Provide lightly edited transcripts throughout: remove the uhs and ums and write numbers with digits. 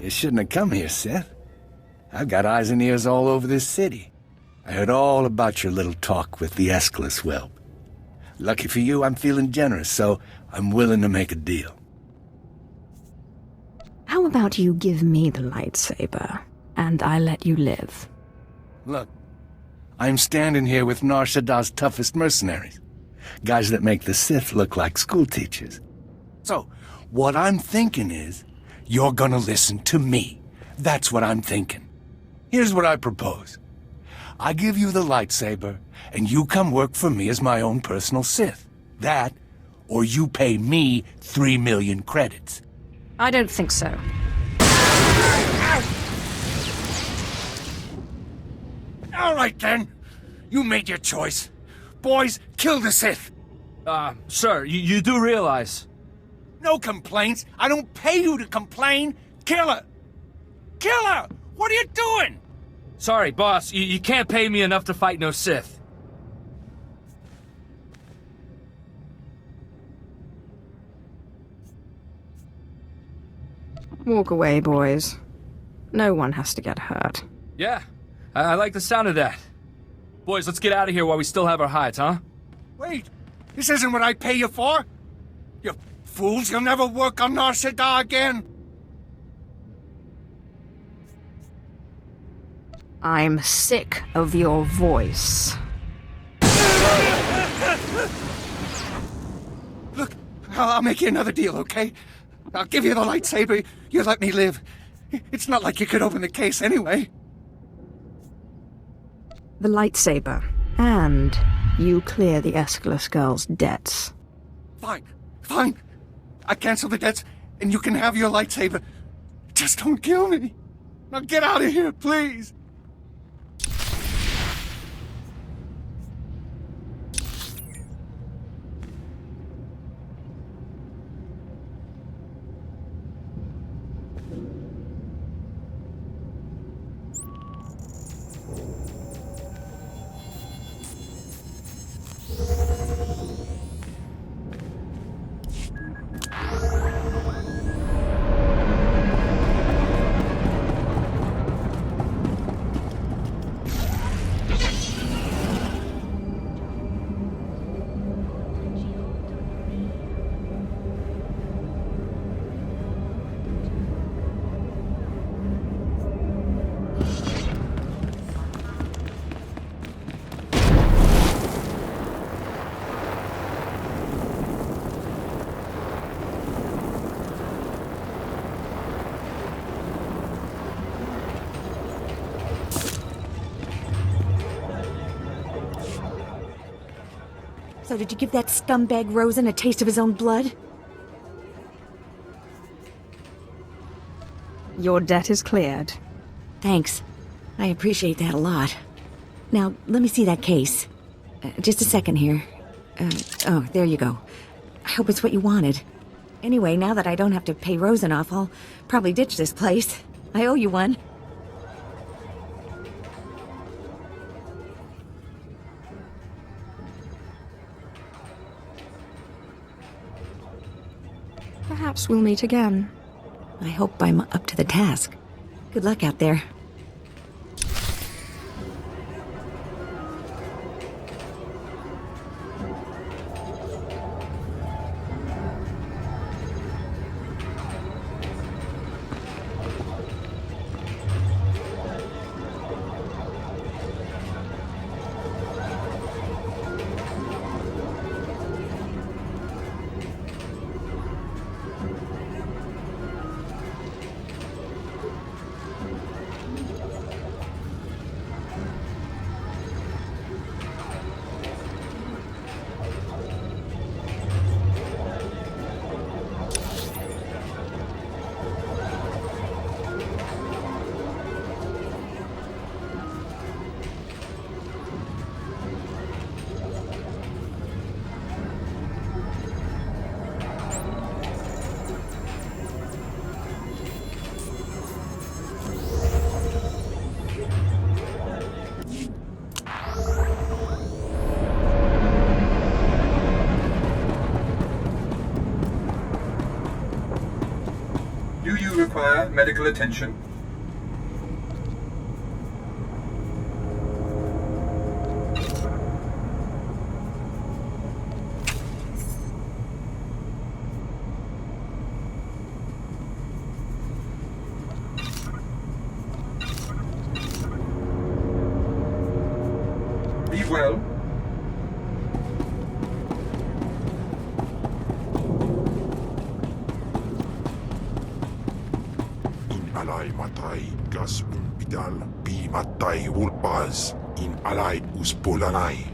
You shouldn't have come here, Sith. I've got eyes and ears all over this city. I heard all about your little talk with the Aeschylus whelp. Lucky for you, I'm feeling generous, so I'm willing to make a deal. How about you give me the lightsaber, and I let you live? Look, I'm standing here with Nar Shaddaa's toughest mercenaries. Guys that make the Sith look like schoolteachers. So, what I'm thinking is, you're gonna listen to me. That's what I'm thinking. Here's what I propose. I give you the lightsaber, and you come work for me as my own personal Sith. That, or you pay me 3 million credits. I don't think so. All right, then. You made your choice. Boys, kill the Sith. Sir, you do realize... No complaints. I don't pay you to complain. Kill her. Kill her! What are you doing? Sorry, boss. You can't pay me enough to fight no Sith. Walk away, boys. No one has to get hurt. Yeah, I like the sound of that. Boys, let's get out of here while we still have our hides, huh? Wait, this isn't what I pay you for. You fools, you'll never work on Nar Shaddaa again. I'm sick of your voice. Look, I'll make you another deal, okay? I'll give you the lightsaber, you let me live. It's not like you could open the case anyway. The lightsaber, and you clear the Aeschylus girl's debts. Fine, fine. I cancel the debts, and you can have your lightsaber. Just don't kill me. Now get out of here, please. So did you give that scumbag Rosen a taste of his own blood? Your debt is cleared. Thanks. I appreciate that a lot. Now, let me see that case. Just a second here. Oh, there you go. I hope it's what you wanted. Anyway, now that I don't have to pay Rosen off, I'll probably ditch this place. I owe you one. Perhaps we'll meet again. I hope I'm up to the task. Good luck out there. urgent medical attention. Be well. Alay matay gas umpidal pi matay ulpaz in alay uspolanay.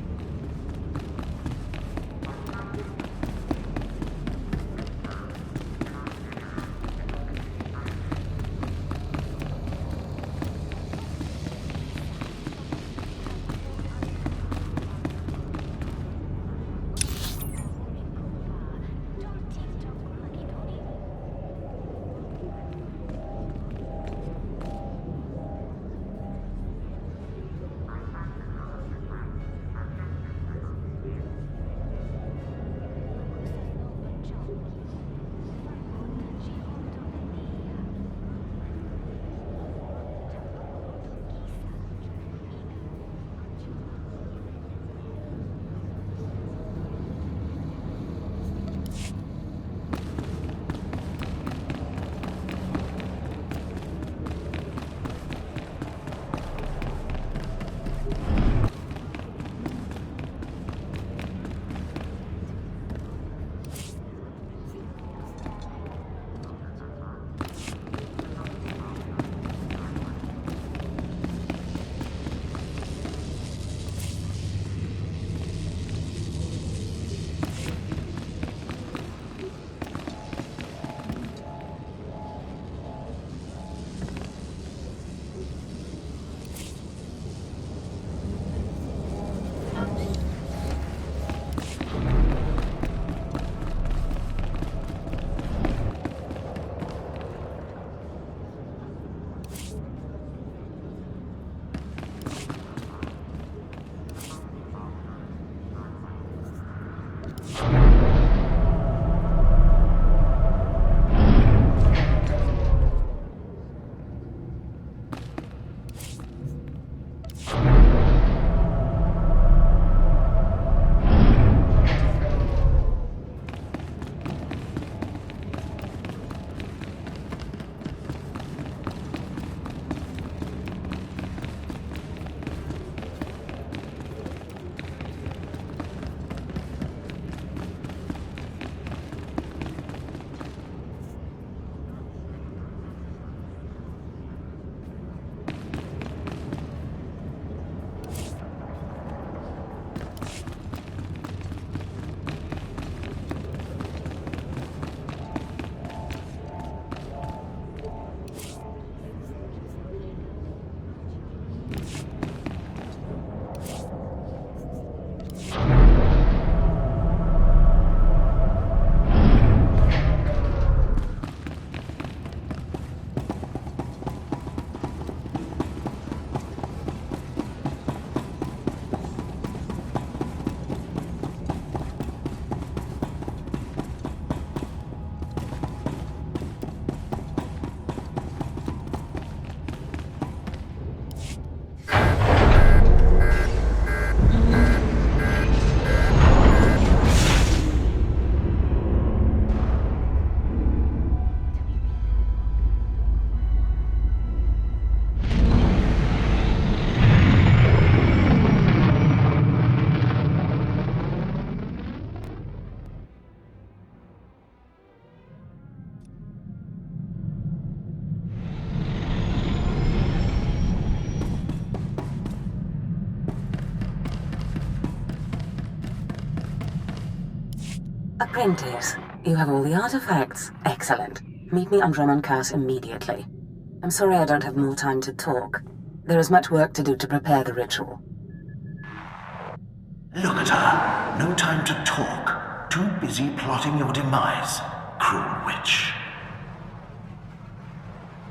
Apprentice, you have all the artifacts. Excellent. Meet me on Drummoncass immediately. I'm sorry I don't have more time to talk. There is much work to do to prepare the ritual. Look at her. No time to talk. Too busy plotting your demise, cruel witch.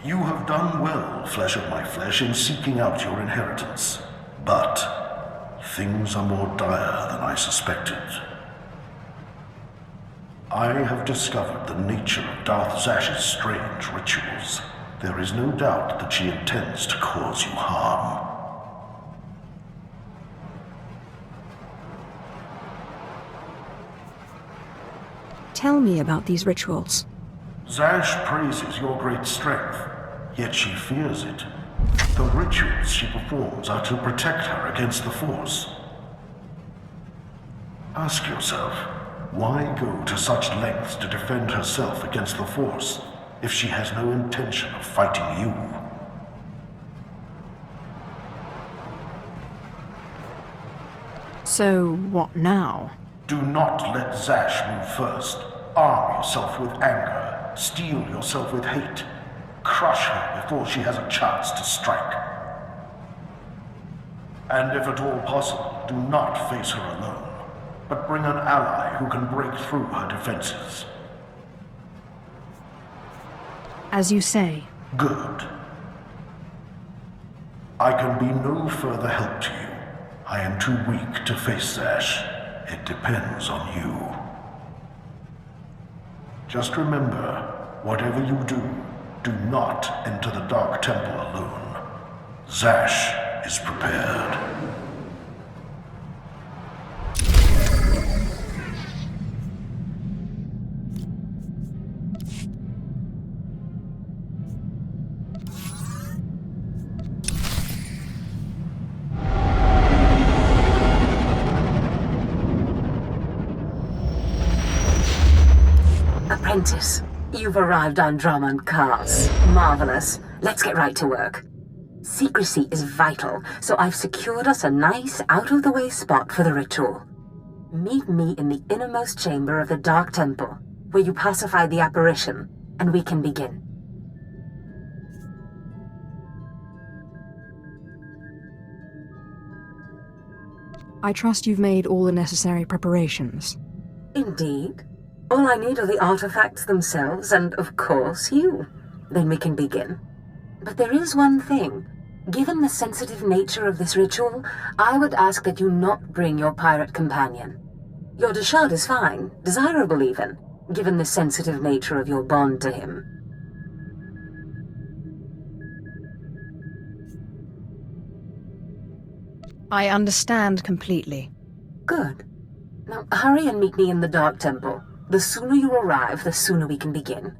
You have done well, flesh of my flesh, in seeking out your inheritance. But things are more dire than I suspected. I have discovered the nature of Darth Zash's strange rituals. There is no doubt that she intends to cause you harm. Tell me about these rituals. Zash praises your great strength, yet she fears it. The rituals she performs are to protect her against the Force. Ask yourself, why go to such lengths to defend herself against the Force if she has no intention of fighting you? So, what now? Do not let Zash move first. Arm yourself with anger. Steel yourself with hate. Crush her before she has a chance to strike. And if at all possible, do not face her alone, but bring an ally who can break through her defenses. As you say. Good. I can be no further help to you. I am too weak to face Zash. It depends on you. Just remember, whatever you do, do not enter the Dark Temple alone. Zash is prepared. Apprentice, you've arrived on Drummond cars. Marvelous. Let's get right to work. Secrecy is vital, so I've secured us a nice, out-of-the-way spot for the ritual. Meet me in the innermost chamber of the Dark Temple, where you pacify the apparition, and we can begin. I trust you've made all the necessary preparations. Indeed. All I need are the artifacts themselves, and of course you. Then we can begin. But there is one thing. Given the sensitive nature of this ritual, I would ask that you not bring your pirate companion. Your Deshard is fine, desirable even, given the sensitive nature of your bond to him. I understand completely. Good. Now hurry and meet me in the Dark Temple. The sooner you arrive, the sooner we can begin.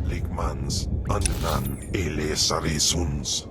Ligmans, annan elesarisuns.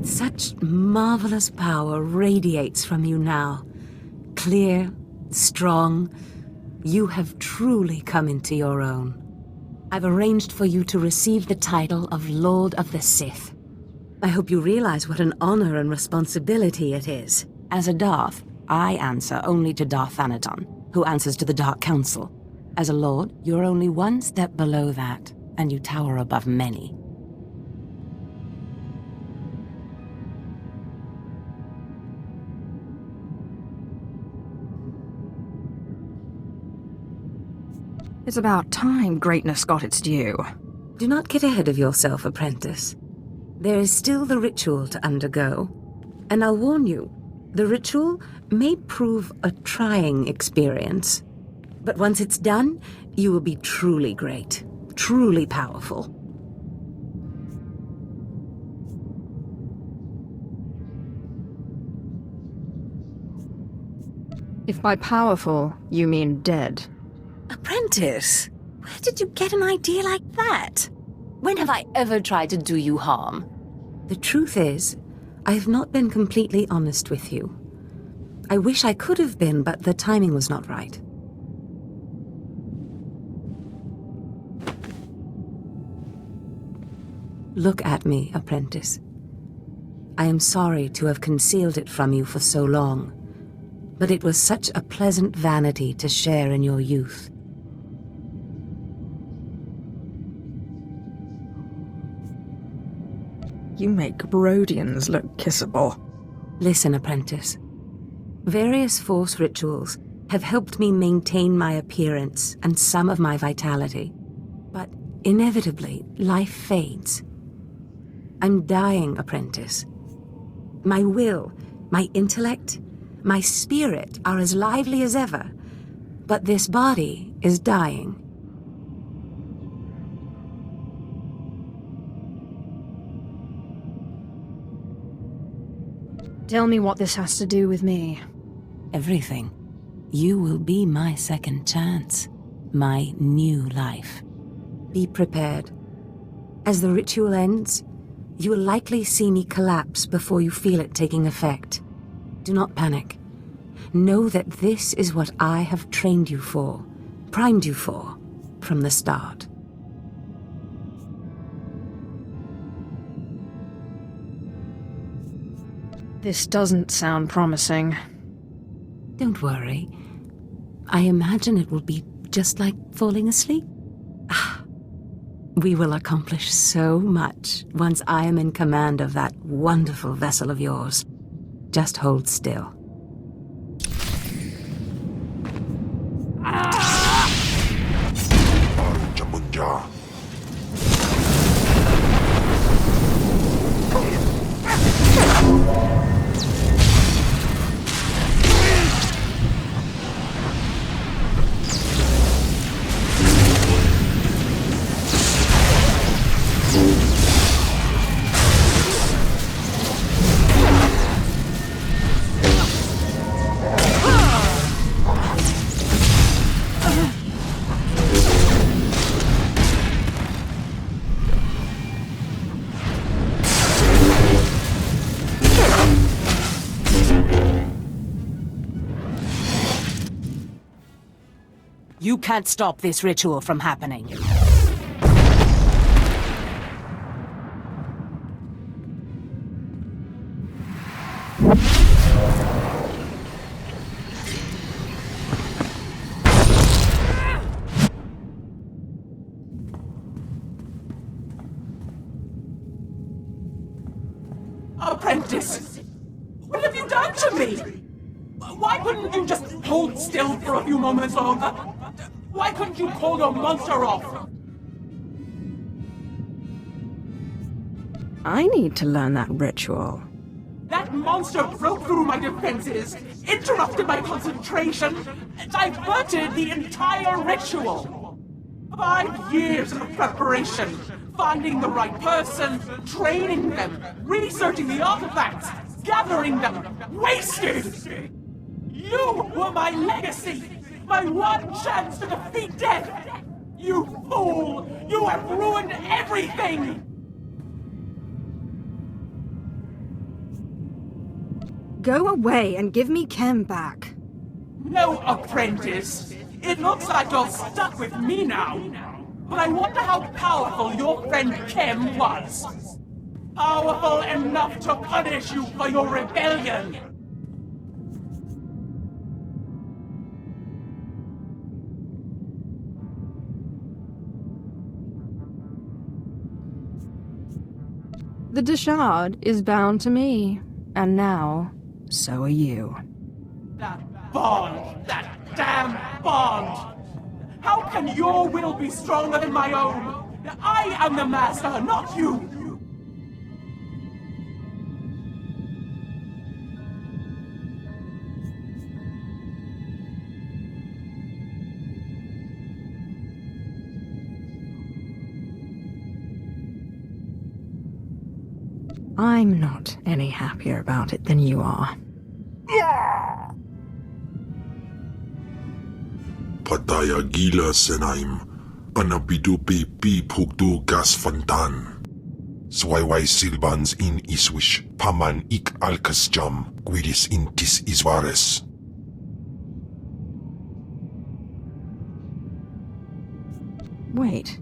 Such marvelous power radiates from you now. Clear, strong. You have truly come into your own. I've arranged for you to receive the title of Lord of the Sith. I hope you realize what an honor and responsibility it is. As a Darth, I answer only to Darth Thanaton, who answers to the Dark Council. As a Lord, you're only one step below that, and you tower above many. It's about time greatness got its due. Do not get ahead of yourself, apprentice. There is still the ritual to undergo. And I'll warn you, the ritual may prove a trying experience. But once it's done, you will be truly great, truly powerful. If by powerful, you mean dead. Apprentice, where did you get an idea like that? When have I ever tried to do you harm? The truth is, I have not been completely honest with you. I wish I could have been, but the timing was not right. Look at me, apprentice. I am sorry to have concealed it from you for so long, but it was such a pleasant vanity to share in your youth. You make Brodians look kissable. Listen, apprentice. Various Force rituals have helped me maintain my appearance and some of my vitality. But inevitably, life fades. I'm dying, apprentice. My will, my intellect, my spirit are as lively as ever. But this body is dying. Tell me what this has to do with me. Everything. You will be my second chance. My new life. Be prepared. As the ritual ends, you will likely see me collapse before you feel it taking effect. Do not panic. Know that this is what I have trained you for, primed you for, from the start. This doesn't sound promising. Don't worry. I imagine it will be just like falling asleep. We will accomplish so much once I am in command of that wonderful vessel of yours. Just hold still. Jamunja. You can't stop this ritual from happening. Apprentice! What have you done to me? Why couldn't you just hold still for a few moments longer? Why couldn't you call your monster off? I need to learn that ritual. That monster broke through my defenses, interrupted my concentration, diverted the entire ritual. 5 years of preparation, finding the right person, training them, researching the artifacts, gathering them, wasted! You were my legacy, my one chance to defeat death! You fool! You have ruined everything! Go away and give me Kem back. No, apprentice. It looks like you're stuck with me now. But I wonder how powerful your friend Kem was. Powerful enough to punish you for your rebellion. The Deshard is bound to me, and now, so are you. That bond! That damn bond! How can your will be stronger than my own? I am the master, not you! I'm not any happier about it than you are. Pataya gila senaim. Anabidu pi pugdu gas fantan. Swayway silbans in iswish. Paman ik alkas jam. Guidis intis isvares. Wait.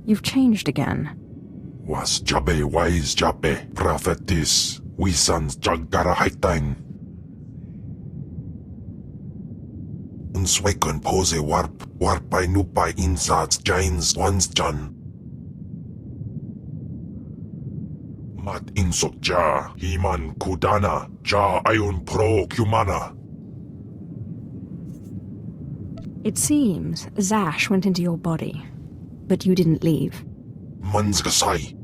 You've changed again. Was jabe wise jabe. Prophetis. Wisans jagara haitain. Unswekon pose warpai nupai insats jains ones jan. Mat insok ja, himan kudana, ja ayun pro kumana. It seems Zash went into your body, but you didn't leave. Mansgasai.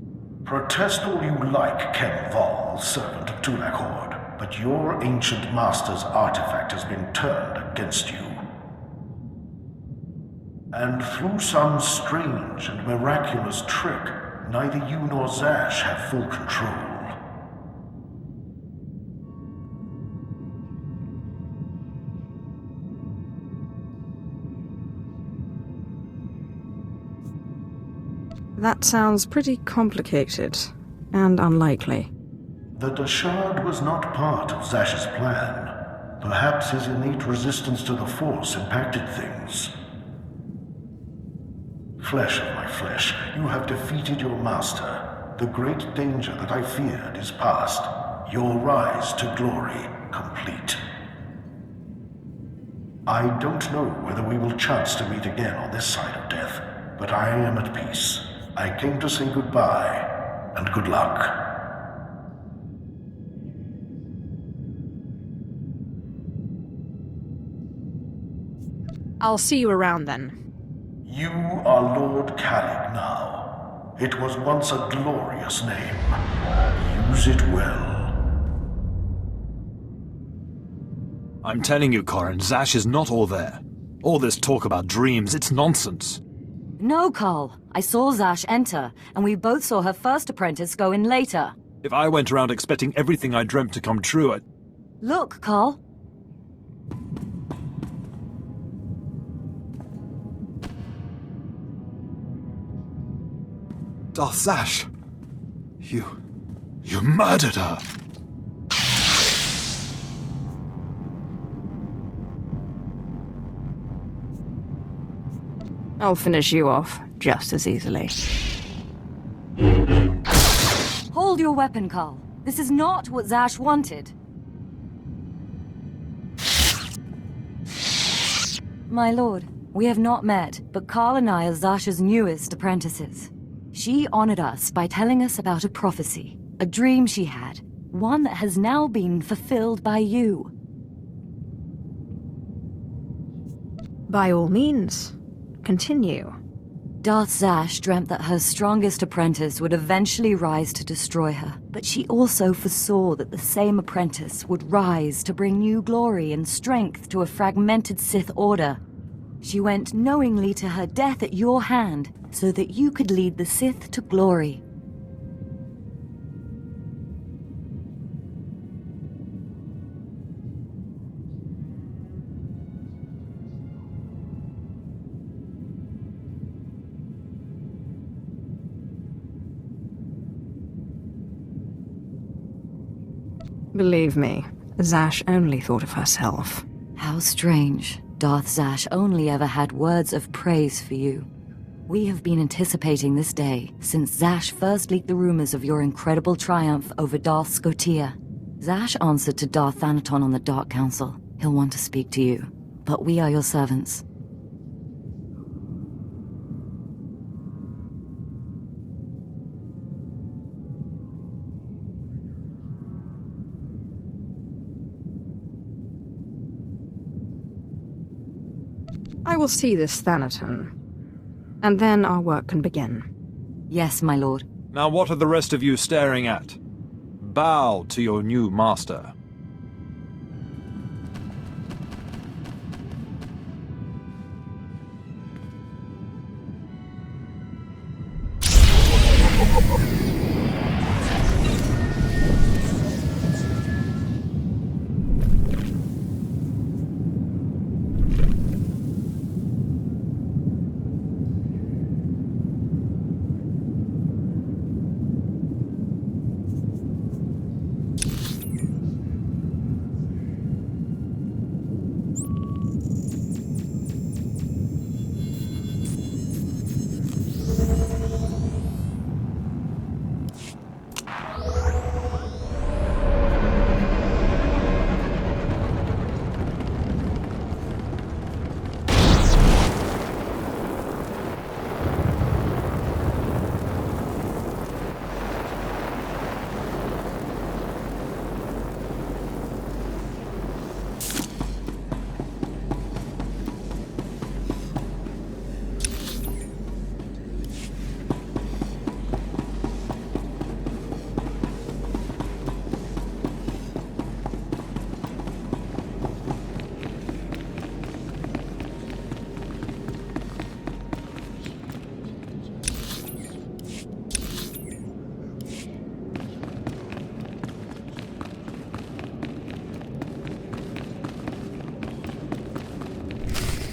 Protest all you like, Ken Val, servant of Tulak Horde, but your ancient master's artifact has been turned against you. And through some strange and miraculous trick, neither you nor Zash have full control. That sounds pretty complicated and unlikely. The Deshard was not part of Zash's plan. Perhaps his innate resistance to the Force impacted things. Flesh of my flesh, you have defeated your master. The great danger that I feared is past. Your rise to glory complete. I don't know whether we will chance to meet again on this side of death, but I am at peace. I came to say goodbye, and good luck. I'll see you around then. You are Lord Carrick now. It was once a glorious name. Use it well. I'm telling you, Corin, Zash is not all there. All this talk about dreams, it's nonsense. No, Carl. I saw Zash enter, and we both saw her first apprentice go in later. If I went around expecting everything I dreamt to come true, I'd... Look, Carl. Darth Zash! You murdered her! I'll finish you off just as easily. Hold your weapon, Carl. This is not what Zash wanted. My lord, we have not met, but Carl and I are Zash's newest apprentices. She honored us by telling us about a prophecy, a dream she had, one that has now been fulfilled by you. By all means, continue. Darth Zash dreamt that her strongest apprentice would eventually rise to destroy her, but she also foresaw that the same apprentice would rise to bring new glory and strength to a fragmented Sith order. She went knowingly to her death at your hand, so that you could lead the Sith to glory. Believe me, Zash only thought of herself. How strange. Darth Zash only ever had words of praise for you. We have been anticipating this day since Zash first leaked the rumors of your incredible triumph over Darth Scotia. Zash answered to Darth Thanaton on the Dark Council. He'll want to speak to you, but we are your servants. I will see this Thanaton, and then our work can begin. Yes, my lord. Now what are the rest of you staring at? Bow to your new master.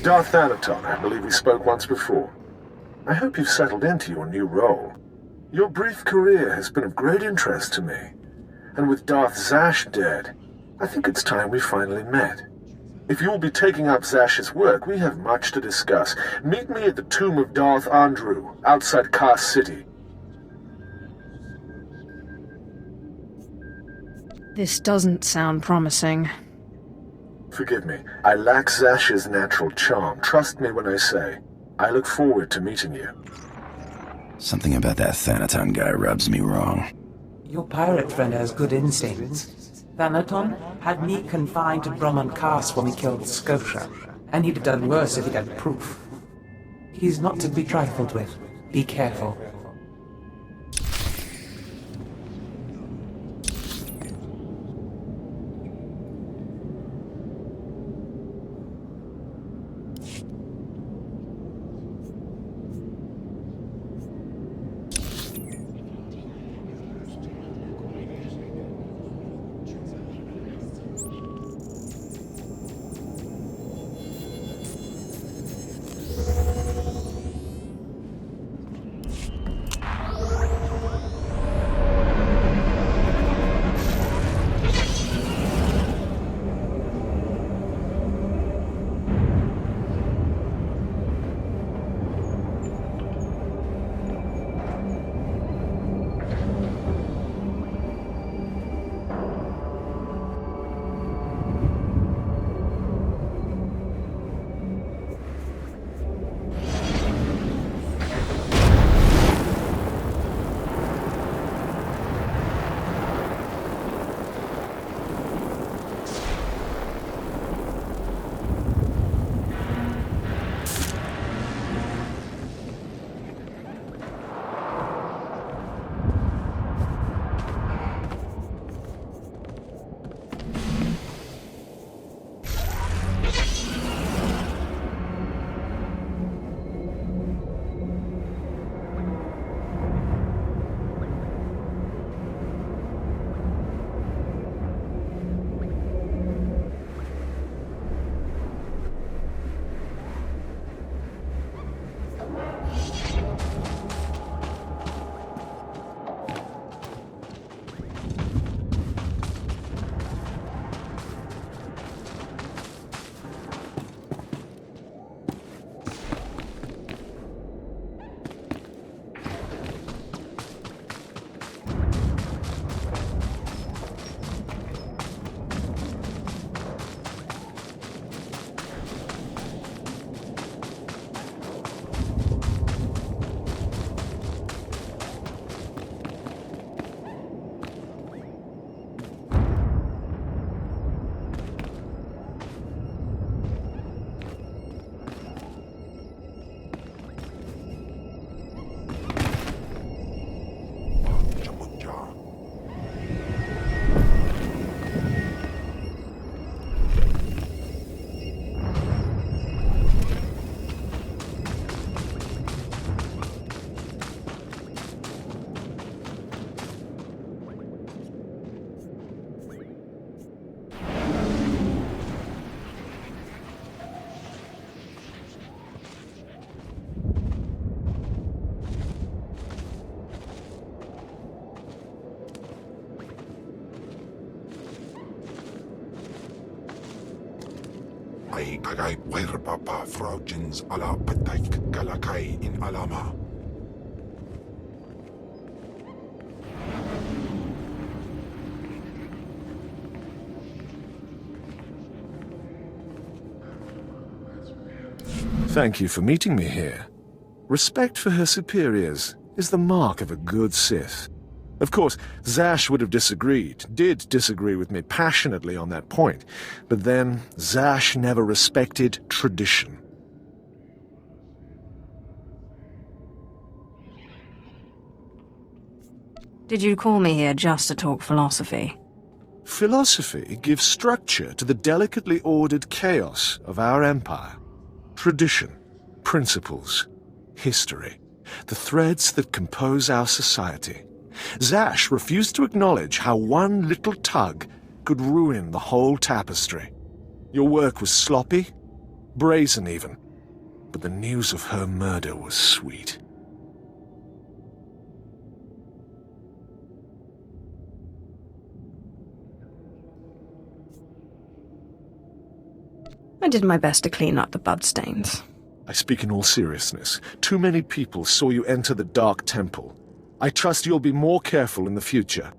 Darth Thanaton, I believe we spoke once before. I hope you've settled into your new role. Your brief career has been of great interest to me, and with Darth Zash dead, I think it's time we finally met. If you will be taking up Zash's work, we have much to discuss. Meet me at the tomb of Darth Andrew, outside Kar City. This doesn't sound promising. Forgive me, I lack Zash's natural charm. Trust me when I say, I look forward to meeting you. Something about that Thanaton guy rubs me wrong. Your pirate friend has good instincts. Thanaton had me confined to Drummond Cast when we killed Scotia, and he'd have done worse if he'd had proof. He's not to be trifled with. Be careful. ay kagay werbapa fraujins ala pataik galakay in alama. Thank you for meeting me here. Respect for her superiors is the mark of a good Sith. Of course, Zash would have did disagree with me passionately on that point, but then Zash never respected tradition. Did you call me here just to talk philosophy? Philosophy gives structure to the delicately ordered chaos of our empire. Tradition, principles, history, the threads that compose our society. Zash refused to acknowledge how one little tug could ruin the whole tapestry. Your work was sloppy, brazen even, but the news of her murder was sweet. I did my best to clean up the bloodstains. I speak in all seriousness. Too many people saw you enter the Dark Temple. I trust you'll be more careful in the future.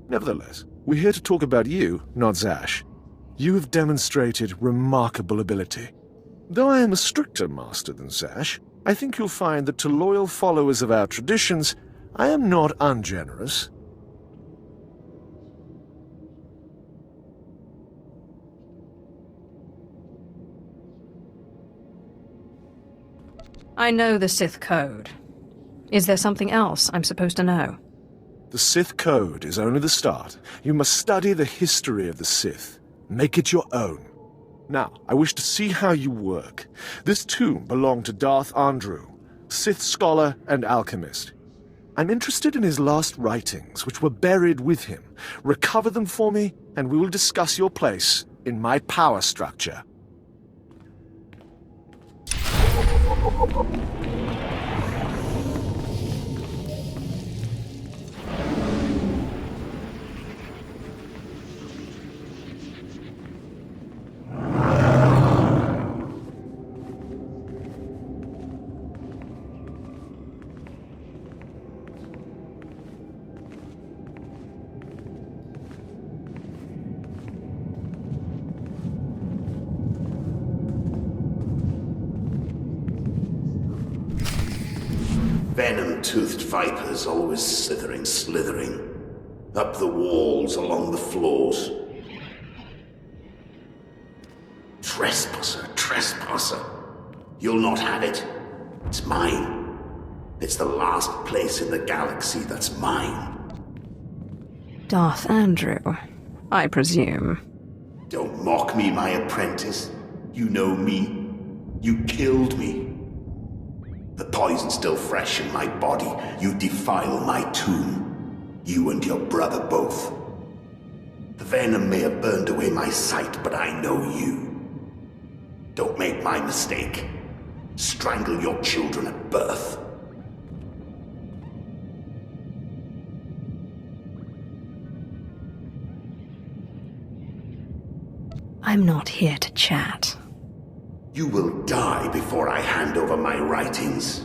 Nevertheless, we're here to talk about you, not Zash. You have demonstrated remarkable ability. Though I am a stricter master than Zash, I think you'll find that to loyal followers of our traditions, I am not ungenerous. I know the Sith Code. Is there something else I'm supposed to know? The Sith Code is only the start. You must study the history of the Sith. Make it your own. Now, I wish to see how you work. This tomb belonged to Darth Andrew, Sith scholar and alchemist. I'm interested in his last writings, which were buried with him. Recover them for me, and we will discuss your place in my power structure. Venom-toothed vipers always slithering up the walls, along the floors. Trespasser. You'll not have it. It's mine. It's the last place in the galaxy that's mine. Darth Andrew, I presume. Don't mock me, my apprentice. You know me. You killed me. The poison's still fresh in my body. You defile my tomb. You and your brother both. The venom may have burned away my sight, but I know you. Don't make my mistake. Strangle your children at birth. I'm not here to chat. You will die before I hand over my writings.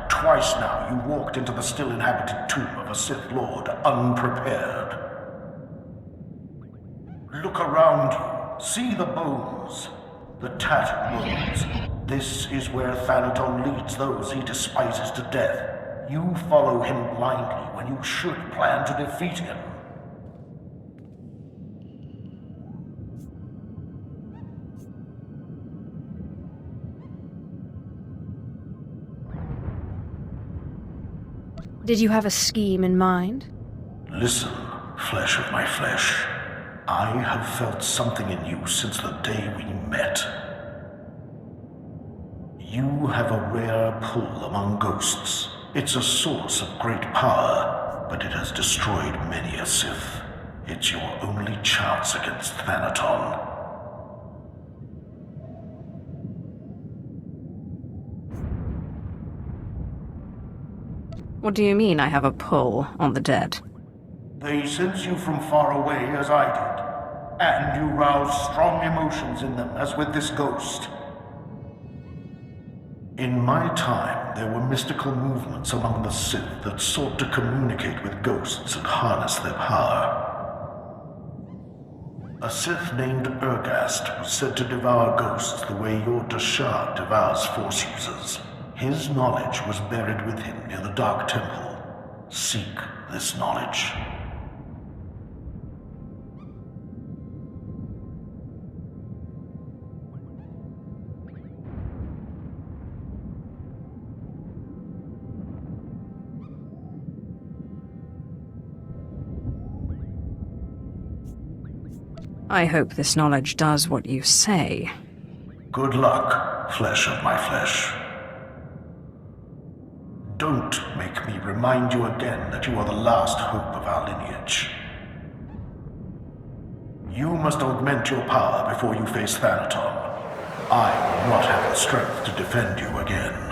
Twice now you walked into the still inhabited tomb of a Sith Lord unprepared. Look around you. See the bones, the tattered wounds. This is where Thanaton leads those he despises to death. You follow him blindly when you should plan to defeat him. Did you have a scheme in mind? Listen, flesh of my flesh. I have felt something in you since the day we met. You have a rare pull among ghosts, It's a source of great power, but it has destroyed many a Sith. It's your only chance against Thanaton. What do you mean I have a pull on the dead? They sense you from far away as I did, and you rouse strong emotions in them, as with this ghost. In my time, there were mystical movements among the Sith that sought to communicate with ghosts and harness their power. A Sith named Ergast was said to devour ghosts the way your Dashad devours Force users. His knowledge was buried with him near the Dark Temple. Seek this knowledge. I hope this knowledge does what you say. Good luck, flesh of my flesh. Don't make me remind you again that you are the last hope of our lineage. You must augment your power before you face Thanaton. I will not have the strength to defend you again.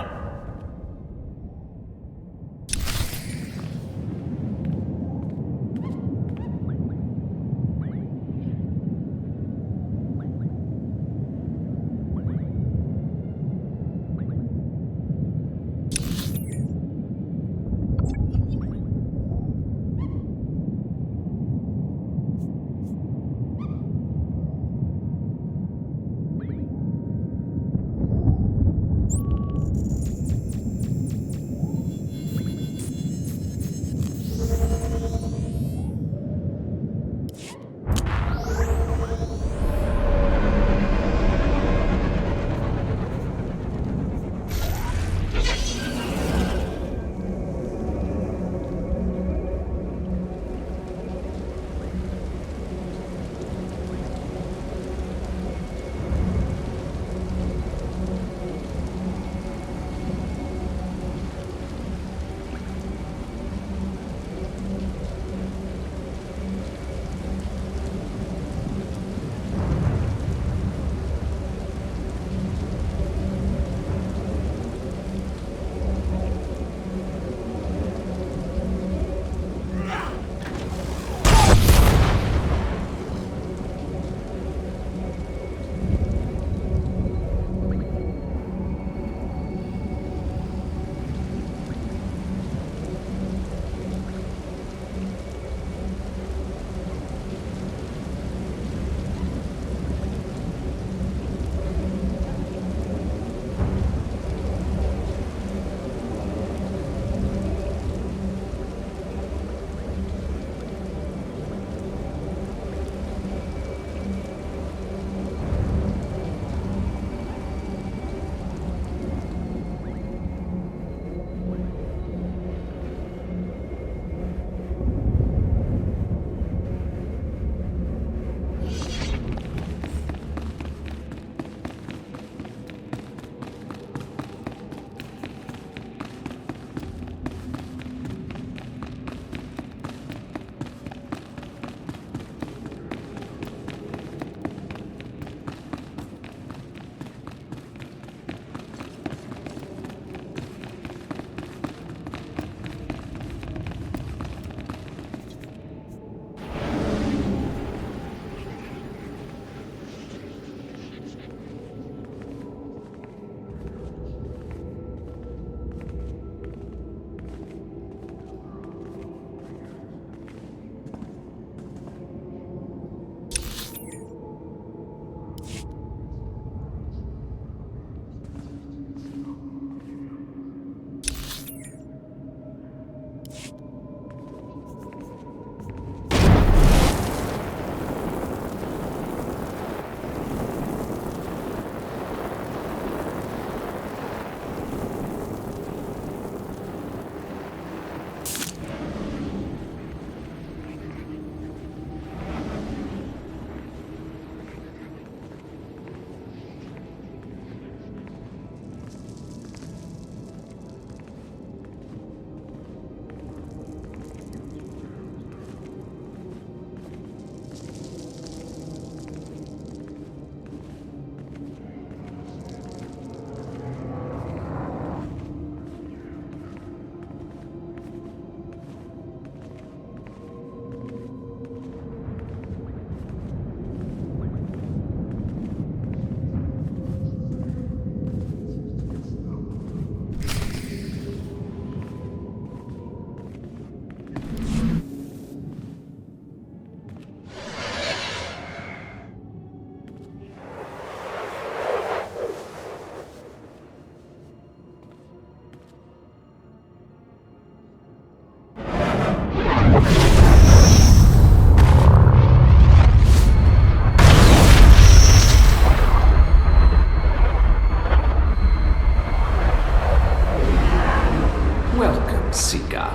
Seeker.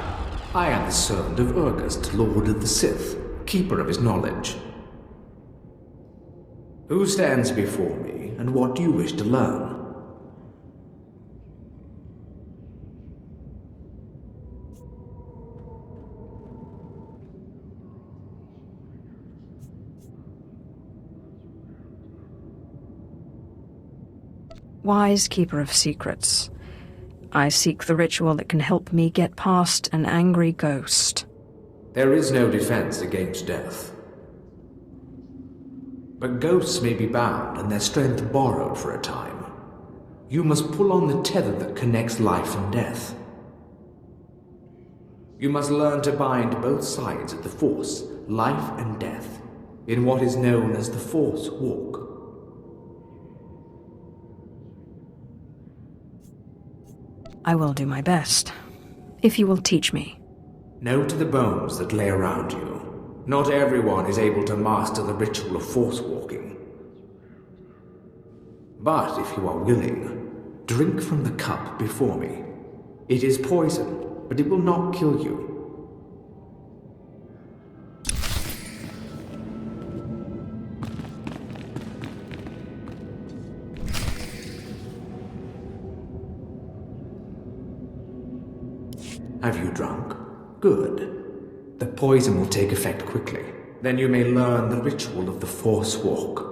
I am the servant of Urgust, Lord of the Sith, keeper of his knowledge. Who stands before me, and what do you wish to learn? Wise keeper of secrets, I seek the ritual that can help me get past an angry ghost. There is no defense against death. But ghosts may be bound and their strength borrowed for a time. You must pull on the tether that connects life and death. You must learn to bind both sides of the Force, life and death, in what is known as the Force Walk. I will do my best, if you will teach me. Know to the bones that lay around you. Not everyone is able to master the ritual of Force walking. But if you are willing, drink from the cup before me. It is poison, but it will not kill you. Have you drunk? Good. The poison will take effect quickly. Then you may learn the ritual of the Force Walk.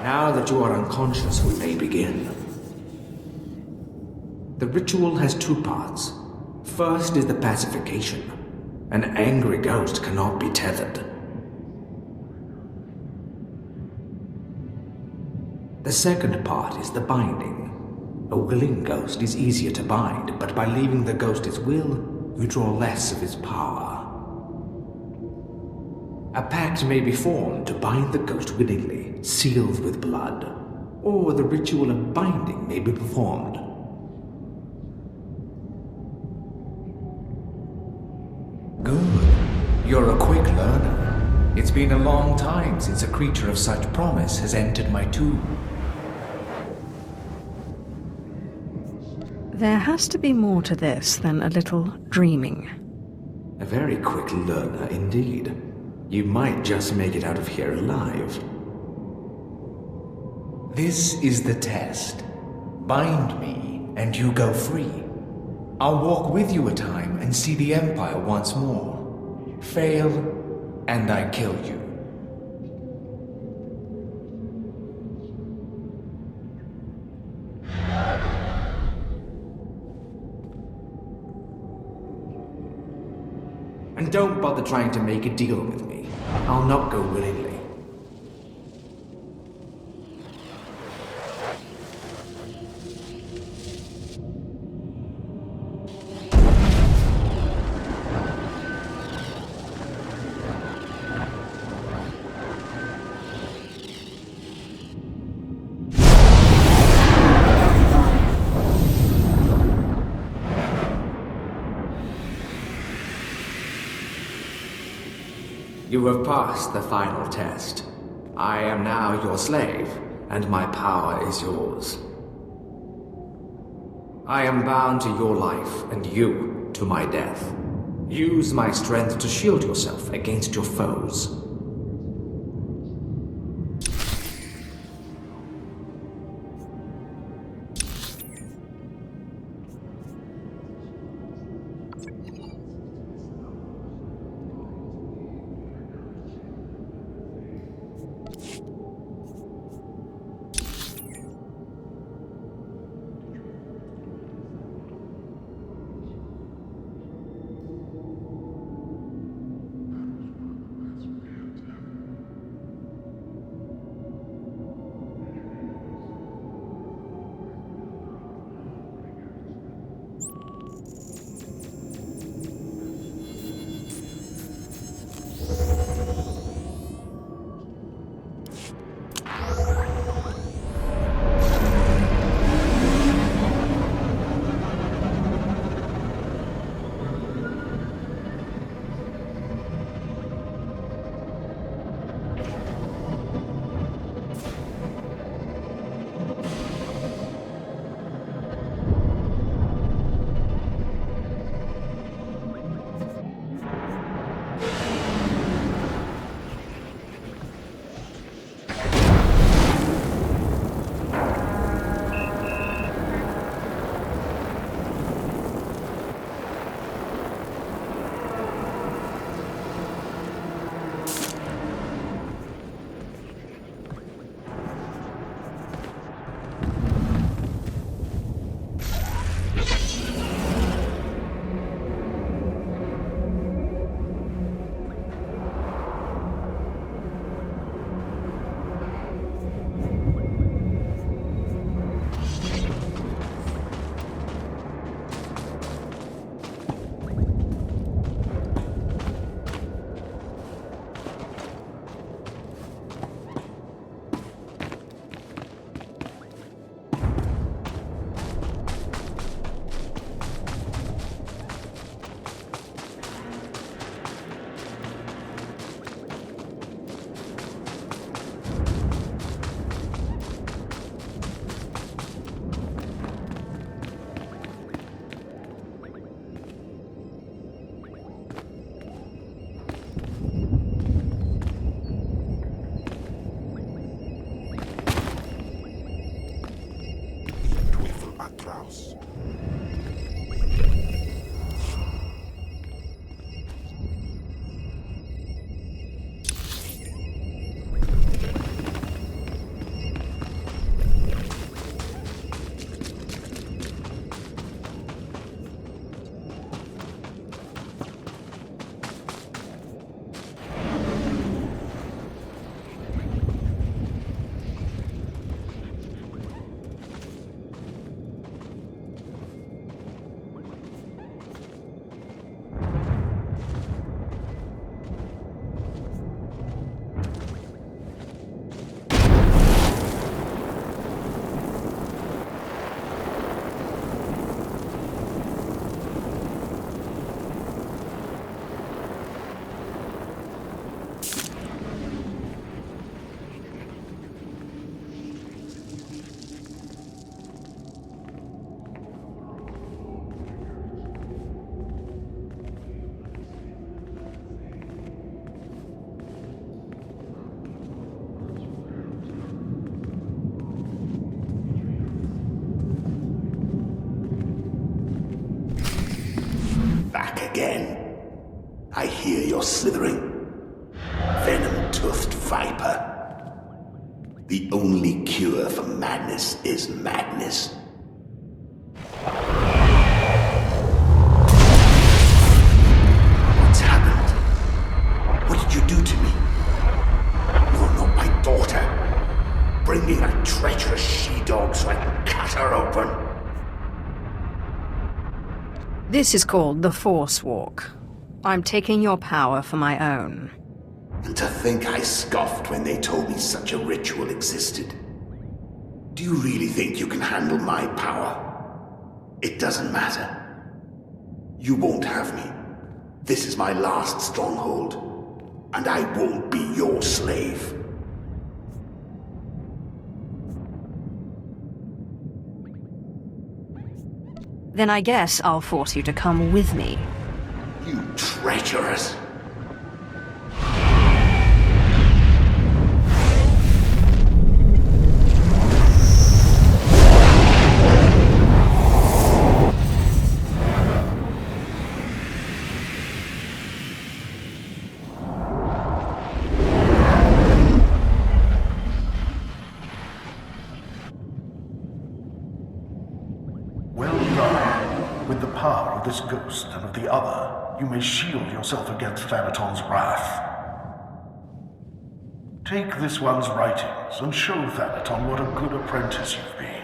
Now that you are unconscious, we may begin. The ritual has two parts. First is the pacification. An angry ghost cannot be tethered. The second part is the binding. A willing ghost is easier to bind, but by leaving the ghost its will, you draw less of its power. A pact may be formed to bind the ghost willingly, sealed with blood, or the ritual of binding may be performed. Good. You're a quick learner. It's been a long time since a creature of such promise has entered my tomb. There has to be more to this than a little dreaming. A very quick learner indeed. You might just make it out of here alive. This is the test. Bind me, and you go free. I'll walk with you a time and see the Empire once more. Fail, and I kill you. And don't bother trying to make a deal with me. I'll not go willingly. You have passed the final test. I am now your slave, and my power is yours. I am bound to your life, and you to my death. Use my strength to shield yourself against your foes. Kraus. Again. I hear you're slithering. Venom-toothed viper. The only cure for madness is madness. What's happened? What did you do to me? You're not my daughter. Bring me that treacherous she-dog so I can cut her open. This is called the Force Walk. I'm taking your power for my own. And to think I scoffed when they told me such a ritual existed. Do you really think you can handle my power? It doesn't matter. You won't have me. This is my last stronghold, and I won't be your slave. Then I guess I'll force you to come with me. You treacherous! With the power of this ghost and of the other, you may shield yourself against Thanaton's wrath. Take this one's writings and show Thanaton what a good apprentice you've been.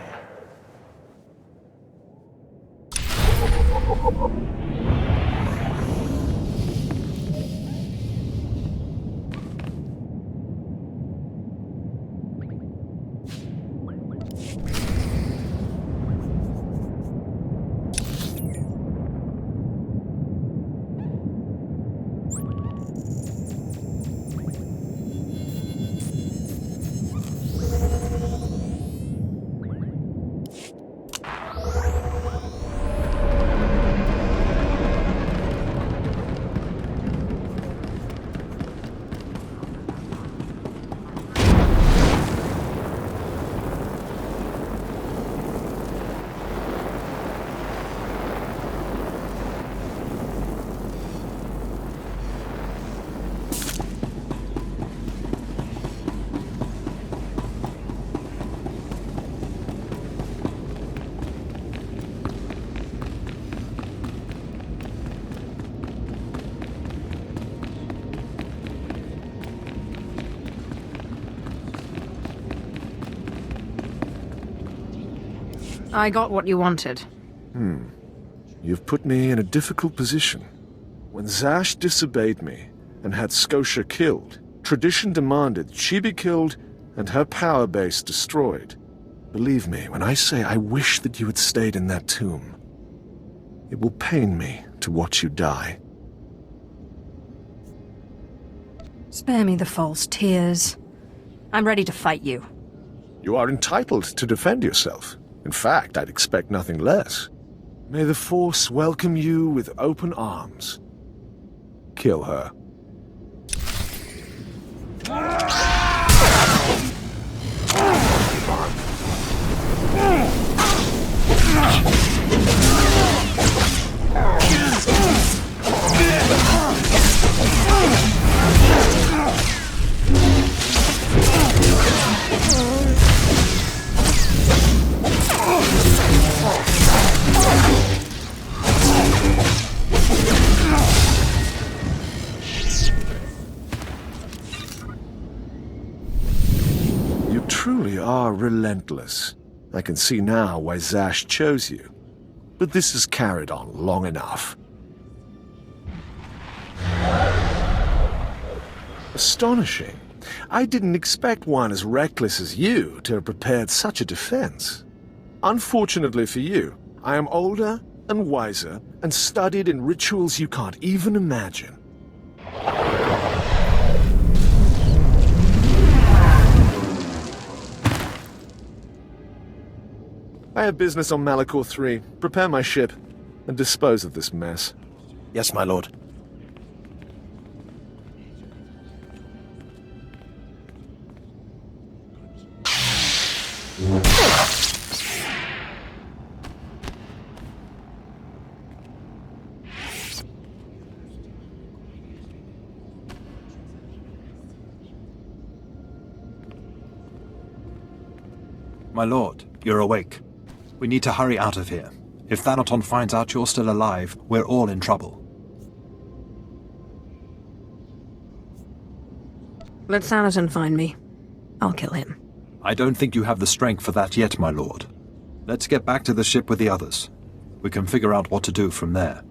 I got what you wanted. You've put me in a difficult position. When Zash disobeyed me and had Scotia killed, tradition demanded she be killed and her power base destroyed. Believe me when I say I wish that you had stayed in that tomb. It will pain me to watch you die. Spare me the false tears. I'm ready to fight you. You are entitled to defend yourself. In fact, I'd expect nothing less. May the Force welcome you with open arms. Kill her. are relentless. I can see now why Zash chose you. But this has carried on long enough. Astonishing. I didn't expect one as reckless as you to have prepared such a defense. Unfortunately for you, I am older and wiser and studied in rituals you can't even imagine. I have business on Malachor 3. Prepare my ship and dispose of this mess. Yes, my lord. My lord, you're awake. We need to hurry out of here. If Thanaton finds out you're still alive, we're all in trouble. Let Thanaton find me. I'll kill him. I don't think you have the strength for that yet, my lord. Let's get back to the ship with the others. We can figure out what to do from there.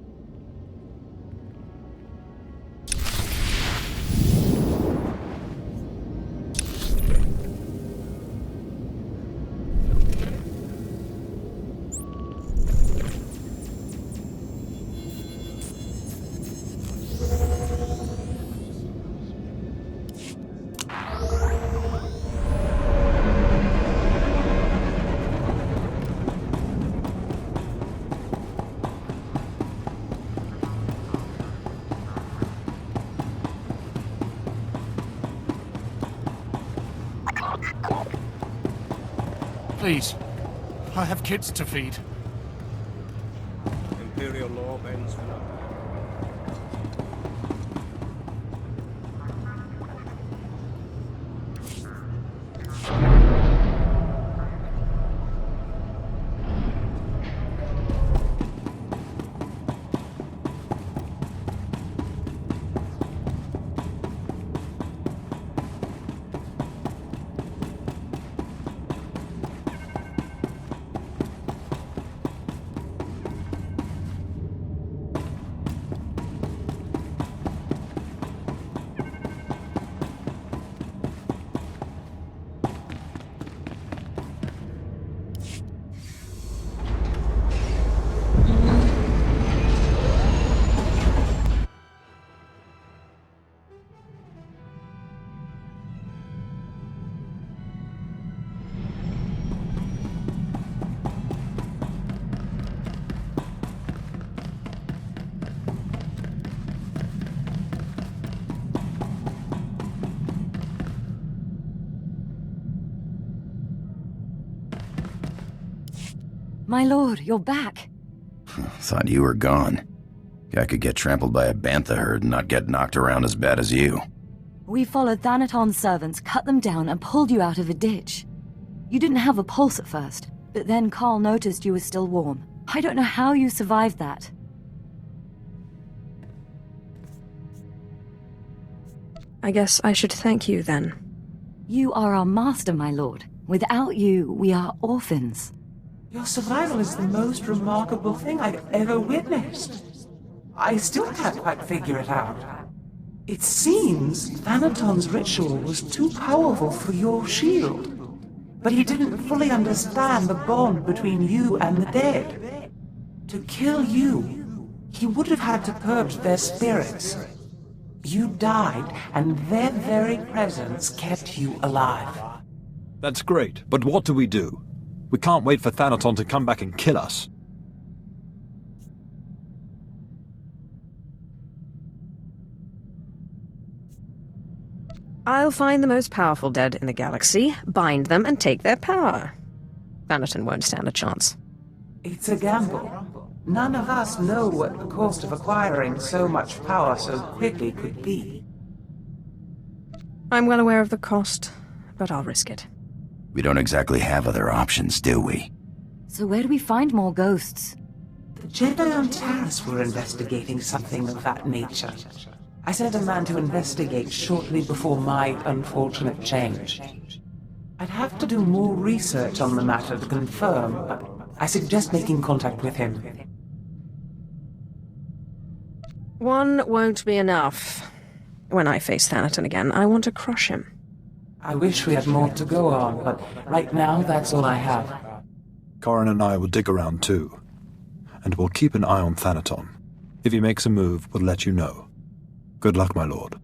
Please, I have kids to feed. Imperial law bends for nothing. My lord, you're back. Thought you were gone. Guy could get trampled by a bantha herd and not get knocked around as bad as you. We followed Thanaton's servants, cut them down, and pulled you out of a ditch. You didn't have a pulse at first, but then Carl noticed you were still warm. I don't know how you survived that. I guess I should thank you then. You are our master, my lord. Without you, we are orphans. Your survival is the most remarkable thing I've ever witnessed. I still can't quite figure it out. It seems Thanaton's ritual was too powerful for your shield. But he didn't fully understand the bond between you and the dead. To kill you, he would have had to purge their spirits. You died, and their very presence kept you alive. That's great, but what do? We can't wait for Thanaton to come back and kill us. I'll find the most powerful dead in the galaxy, bind them, and take their power. Thanaton won't stand a chance. It's a gamble. None of us know what the cost of acquiring so much power so quickly could be. I'm well aware of the cost, but I'll risk it. We don't exactly have other options, do we? So where do we find more ghosts? The Jedi on Taris were investigating something of that nature. I sent a man to investigate shortly before my unfortunate change. I'd have to do more research on the matter to confirm, but I suggest making contact with him. One won't be enough. When I face Thanaton again, I want to crush him. I wish we had more to go on, but right now that's all I have. Corin and I will dig around too. And we'll keep an eye on Thanaton. If he makes a move, we'll let you know. Good luck, my lord.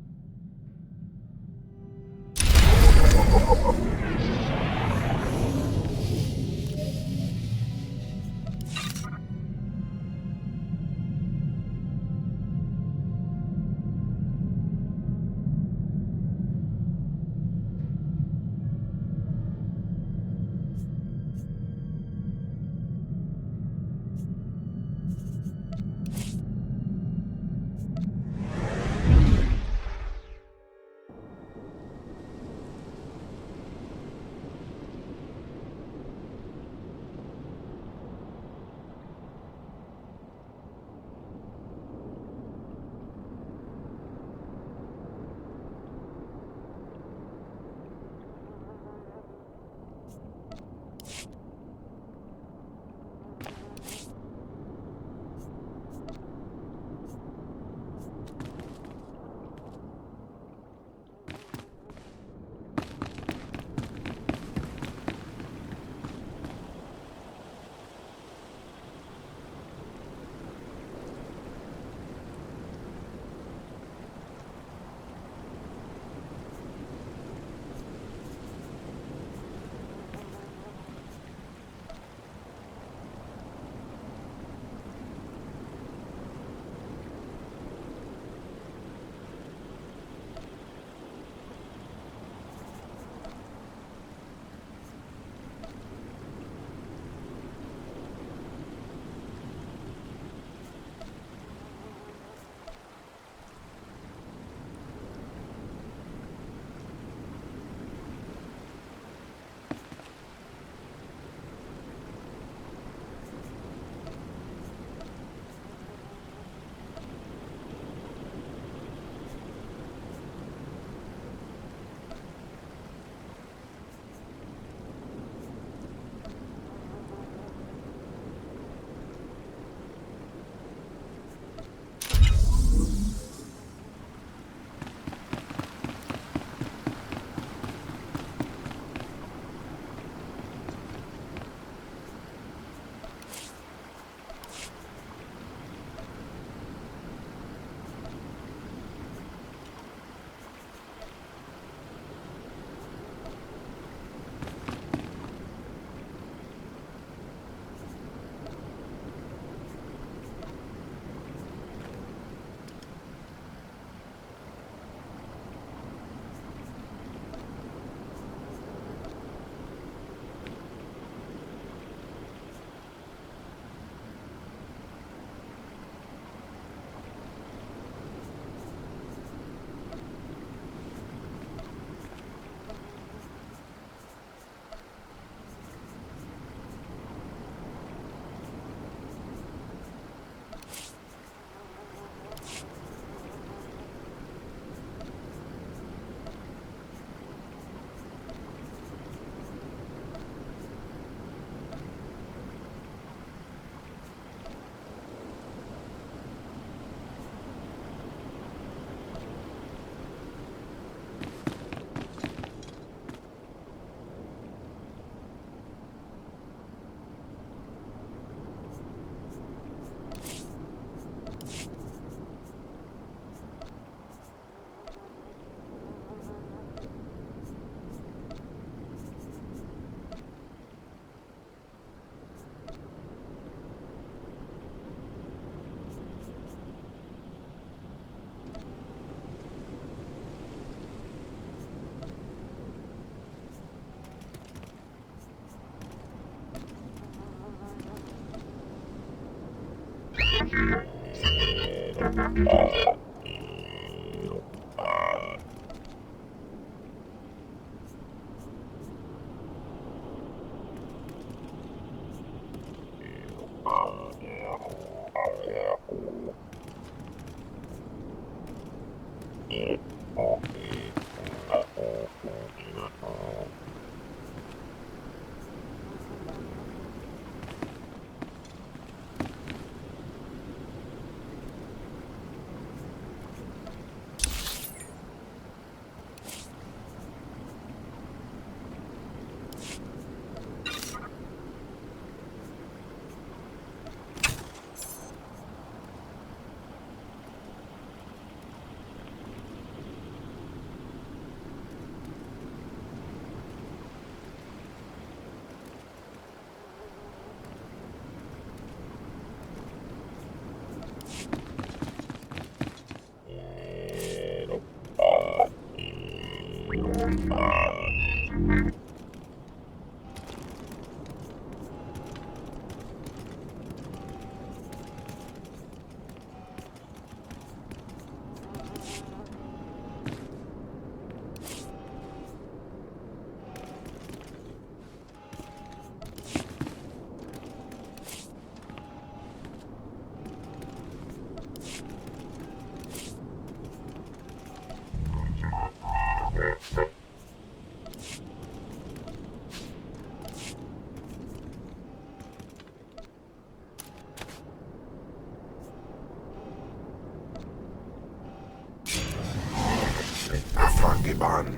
Afrangiban.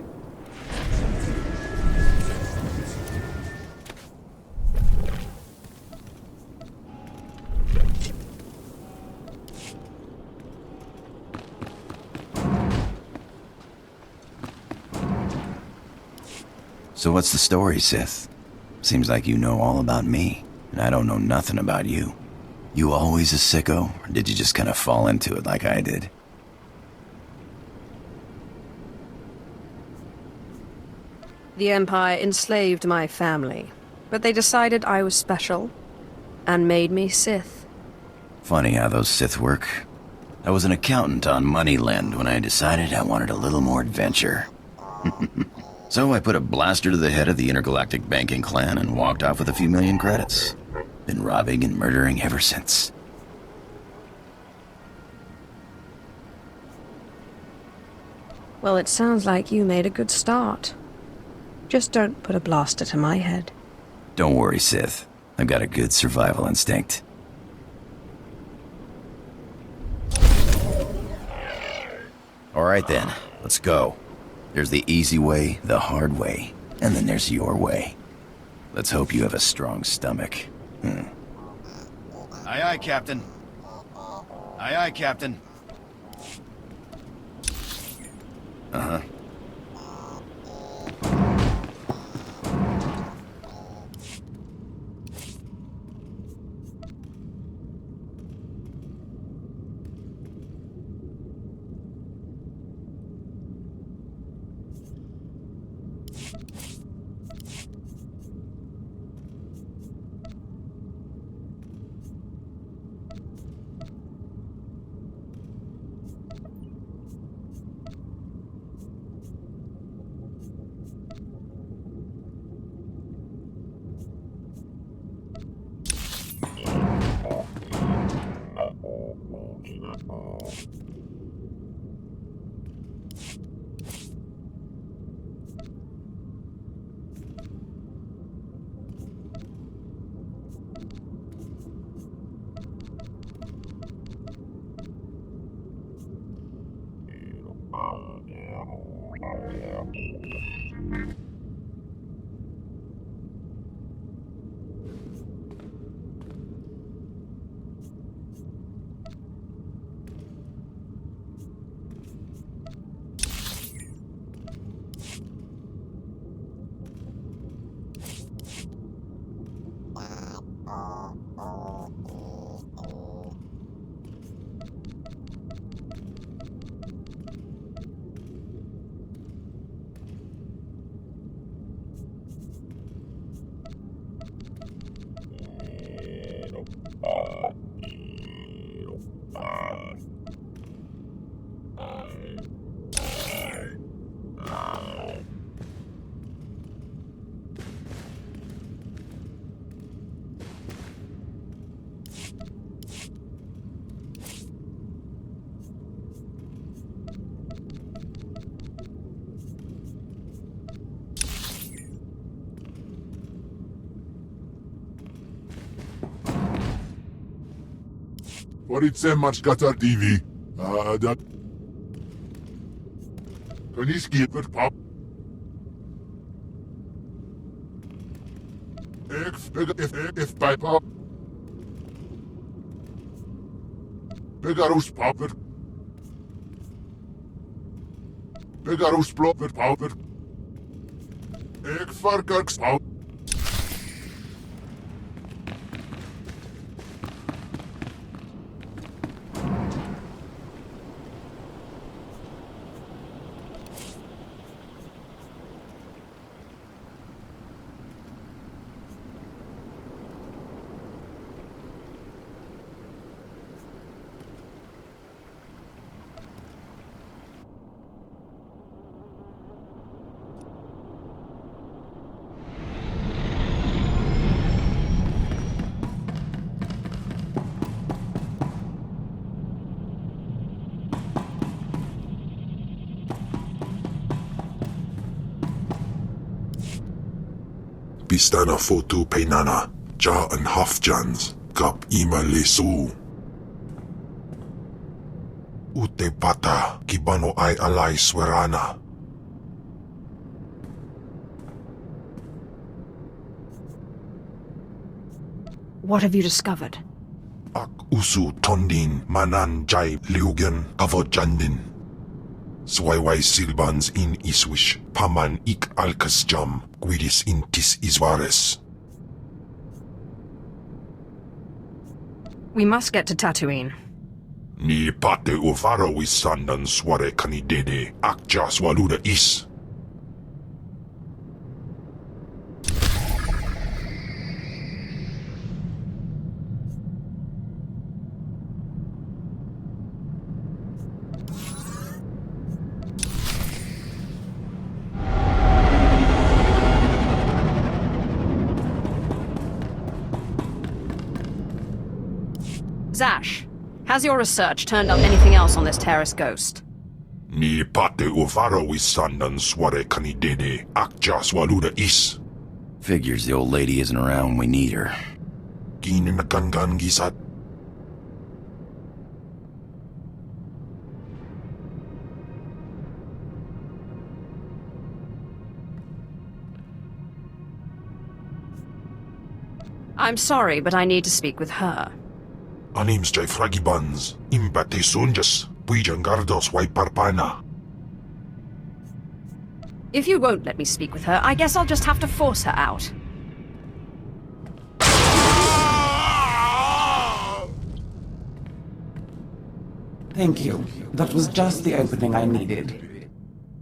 So what's the story, Sith? Seems like you know all about me, and I don't know nothing about you. You always a sicko, or did you just kind of fall into it like I did? The Empire enslaved my family, but they decided I was special and made me Sith. Funny how those Sith work. I was an accountant on Moneyland when I decided I wanted a little more adventure. So I put a blaster to the head of the intergalactic banking clan and walked off with a few million credits. Been robbing and murdering ever since. Well, it sounds like you made a good start. Just don't put a blaster to my head. Don't worry, Sith. I've got a good survival instinct. Alright then, let's go. There's the easy way, the hard way, and then there's your way. Let's hope you have a strong stomach. Aye aye, Captain. Aye aye, Captain. Uh-huh. Poritse Matchkata TV. Dat. Koniski het pap. If bij pap. Begarus papper. Begarus plopper pauper. Ik varkarks pap. pistana fotu peinana, ja and hafjans, kap ima lesu. Ute pata, kibano ay alay swerana. What have you discovered? Ak usu tondin manan jay liugan kavodjandin. Swayway silbans in iswish, paman ik alkas jam, guidis intis iswares. We must get to Tatooine. Ni pate uvaro wisandan sware kanidede, akja swaluda is. Zash, has your research turned up anything else on this terrorist ghost? Ni pate uvaro wisandan sware kanidede, akja swaluda is. Figures the old lady isn't around when we need her. Ginin gangan gisat. I'm sorry, but I need to speak with her. Anims jay fragibans, imbate sunjas, puijan gardos way parpana. If you won't let me speak with her, I guess I'll just have to force her out. Thank you. That was just the opening I needed.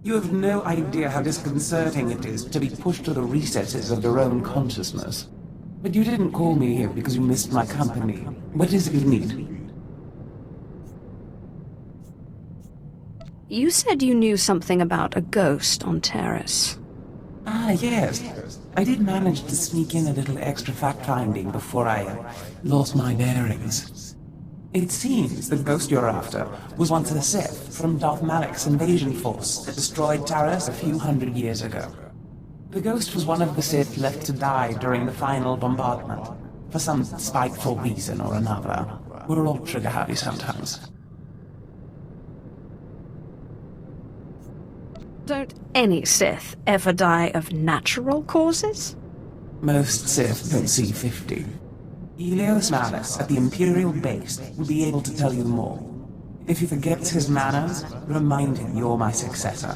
You have no idea how disconcerting it is to be pushed to the recesses of your own consciousness. But you didn't call me here because you missed my company. What is it you need? You said you knew something about a ghost on Terrace. Ah, yes. I did manage to sneak in a little extra fact-finding before I lost my bearings. It seems the ghost you're after was once a Sith from Darth Malak's invasion force that destroyed Taras a few hundred years ago. The ghost was one of the Sith left to die during the final bombardment, for some spiteful reason or another. We're all trigger-happy sometimes. Don't any Sith ever die of natural causes? Most Sith don't see 50. Elios Malus at the Imperial base will be able to tell you more. If he forgets his manners, remind him you're my successor.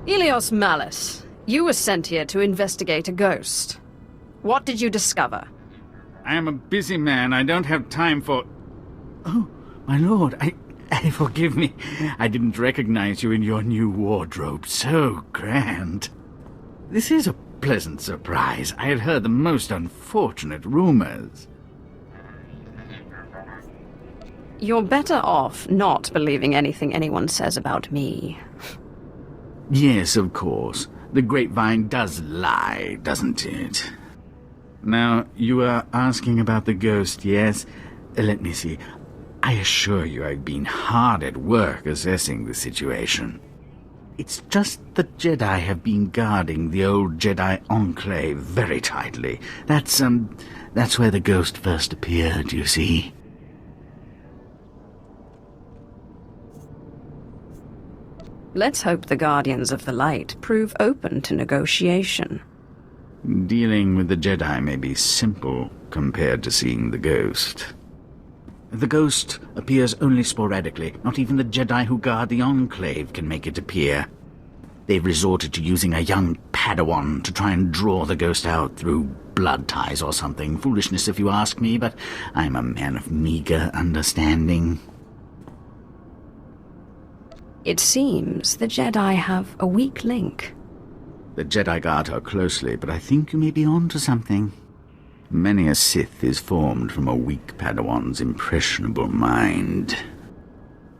Elios Malus, you were sent here to investigate a ghost. What did you discover? I am a busy man. I don't have time for... Oh, my lord, I forgive me. I didn't recognize you in your new wardrobe. So grand. This is a pleasant surprise. I had heard the most unfortunate rumors. You're better off not believing anything anyone says about me. Yes, of course. The grapevine does lie, doesn't it? Now, you are asking about the ghost, yes? Let me see. I assure you I've been hard at work assessing the situation. It's just the Jedi have been guarding the old Jedi Enclave very tightly. That's where the ghost first appeared, you see. Let's hope the Guardians of the Light prove open to negotiation. Dealing with the Jedi may be simple compared to seeing the ghost. The ghost appears only sporadically. Not even the Jedi who guard the Enclave can make it appear. They've resorted to using a young Padawan to try and draw the ghost out through blood ties or something. Foolishness if you ask me, but I'm a man of meager understanding. It seems the Jedi have a weak link. The Jedi guard her closely, but I think you may be on to something. Many a Sith is formed from a weak Padawan's impressionable mind.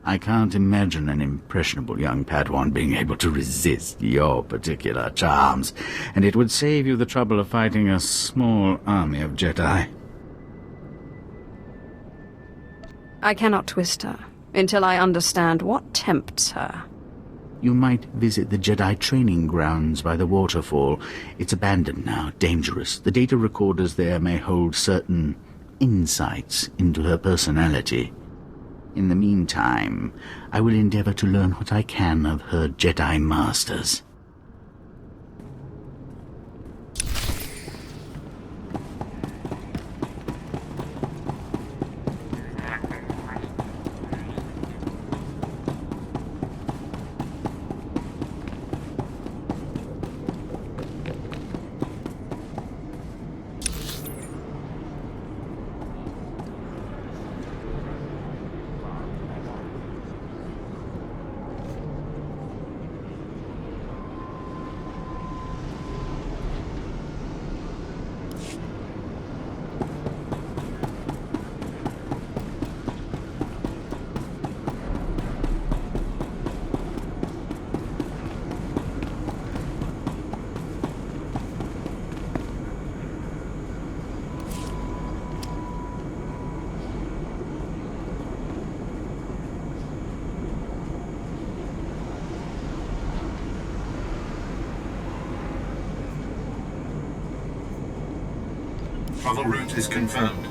I can't imagine an impressionable young Padawan being able to resist your particular charms, and it would save you the trouble of fighting a small army of Jedi. I cannot twist her until I understand what tempts her. You might visit the Jedi training grounds by the waterfall. It's abandoned now, dangerous. The data recorders there may hold certain insights into her personality. In the meantime, I will endeavor to learn what I can of her Jedi masters. Travel route is confirmed.